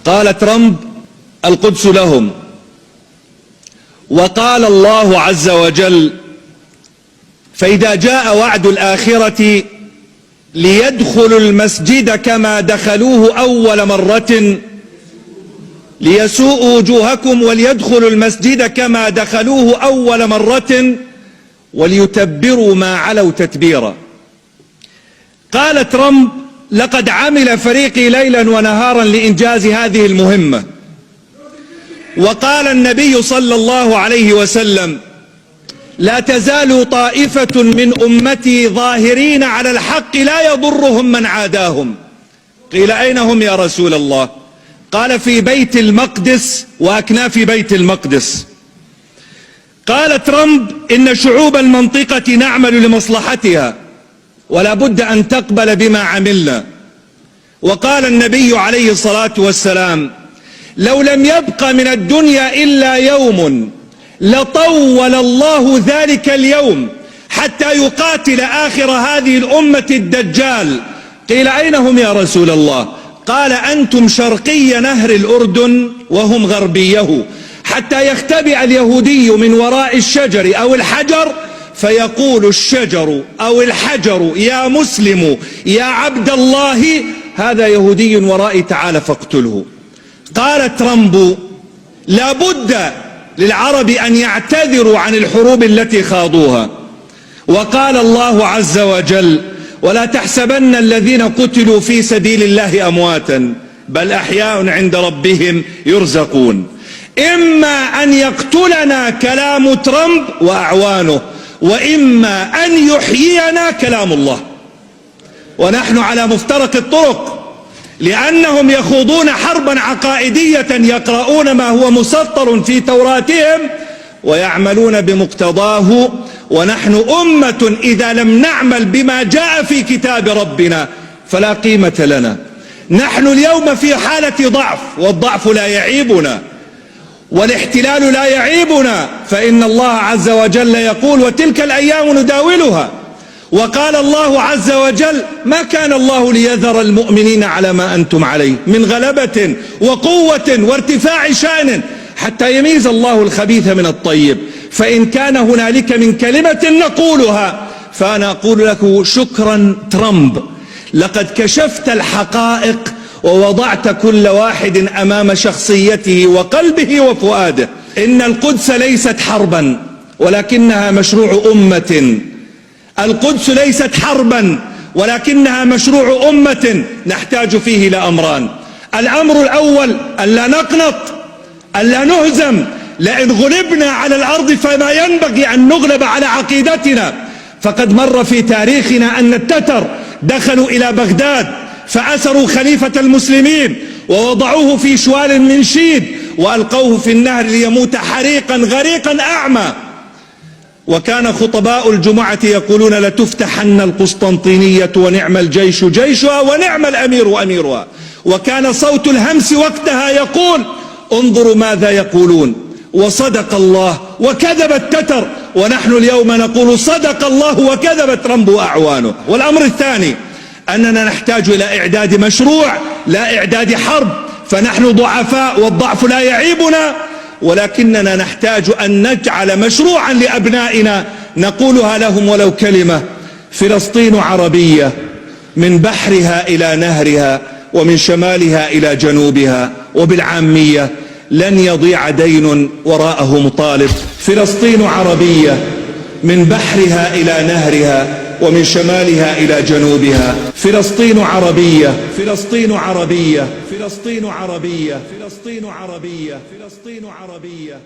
قال ترامب: القدس لهم. وقال الله عز وجل: فإذا جاء وعد الآخرة ليدخلوا المسجد كما دخلوه أول مرة ليسوءوا وجوهكم وليدخلوا المسجد كما دخلوه أول مرة وليتبروا ما علوا تتبيرا. قال ترامب: لقد عمل فريقي ليلا ونهارا لإنجاز هذه المهمة. وقال النبي صلى الله عليه وسلم: لا تزال طائفة من أمتي ظاهرين على الحق لا يضرهم من عاداهم. قيل: أين هم يا رسول الله؟ قال: في بيت المقدس وأكناف بيت المقدس. قال ترامب: إن شعوب المنطقة نعمل لمصلحتها ولا بد أن تقبل بما عملنا. وقال النبي عليه الصلاة والسلام: لو لم يبق من الدنيا إلا يوم لطول الله ذلك اليوم حتى يقاتل آخر هذه الأمة الدجال. قيل: أين هم يا رسول الله؟ قال: أنتم شرقي نهر الأردن وهم غربيه، حتى يختبئ اليهودي من وراء الشجر أو الحجر فيقول الشجر أو الحجر: يا مسلم يا عبد الله، هذا يهودي ورائي، تعال فاقتله. قال ترامب: لا بد للعرب أن يعتذروا عن الحروب التي خاضوها. وقال الله عز وجل: ولا تحسبن الذين قتلوا في سبيل الله أمواتا بل أحياء عند ربهم يرزقون. إما أن يقتلنا كلام ترامب وأعوانه، وإما أن يحيينا كلام الله. ونحن على مفترق الطرق، لأنهم يخوضون حربا عقائدية يقرؤون ما هو مسطر في توراتهم ويعملون بمقتضاه، ونحن أمة إذا لم نعمل بما جاء في كتاب ربنا فلا قيمة لنا. نحن اليوم في حالة ضعف، والضعف لا يعيبنا والاحتلال لا يعيبنا، فإن الله عز وجل يقول: وتلك الأيام نداولها. وقال الله عز وجل: ما كان الله ليذر المؤمنين على ما أنتم عليه من غلبة وقوة وارتفاع شأن حتى يميز الله الخبيث من الطيب. فإن كان هنالك من كلمة نقولها فأنا أقول لك: شكرا ترامب، لقد كشفت الحقائق ووضعت كل واحد أمام شخصيته وقلبه وفؤاده. إن القدس ليست حربا ولكنها مشروع أمة. القدس ليست حربا ولكنها مشروع أمة نحتاج فيه إلى أمران. الأمر الأول: ألا نقنط، ألا نهزم. لئن غلبنا على الأرض فما ينبغي أن نغلب على عقيدتنا. فقد مر في تاريخنا أن التتر دخلوا إلى بغداد فأسروا خليفة المسلمين ووضعوه في شوال من شيد وألقوه في النهر ليموت حريقا غريقا أعمى. وكان خطباء الجمعة يقولون: لتفتحن القسطنطينية ونعم الجيش جيشها ونعم الأمير أميرها. وكان صوت الهمس وقتها يقول: انظروا ماذا يقولون، وصدق الله وكذب التتر. ونحن اليوم نقول: صدق الله وكذب ترامب وأعوانه. والأمر الثاني: أننا نحتاج إلى إعداد مشروع لا إعداد حرب. فنحن ضعفاء والضعف لا يعيبنا، ولكننا نحتاج أن نجعل مشروعا لأبنائنا نقولها لهم ولو كلمة: فلسطين عربية، من بحرها إلى نهرها ومن شمالها إلى جنوبها. وبالعامية: لن يضيع دين وراءه مطالب. فلسطين عربية، من بحرها إلى نهرها ومن شمالها إلى جنوبها. فلسطين عربية، فلسطين عربية، فلسطين عربية، فلسطين عربية، فلسطين عربية.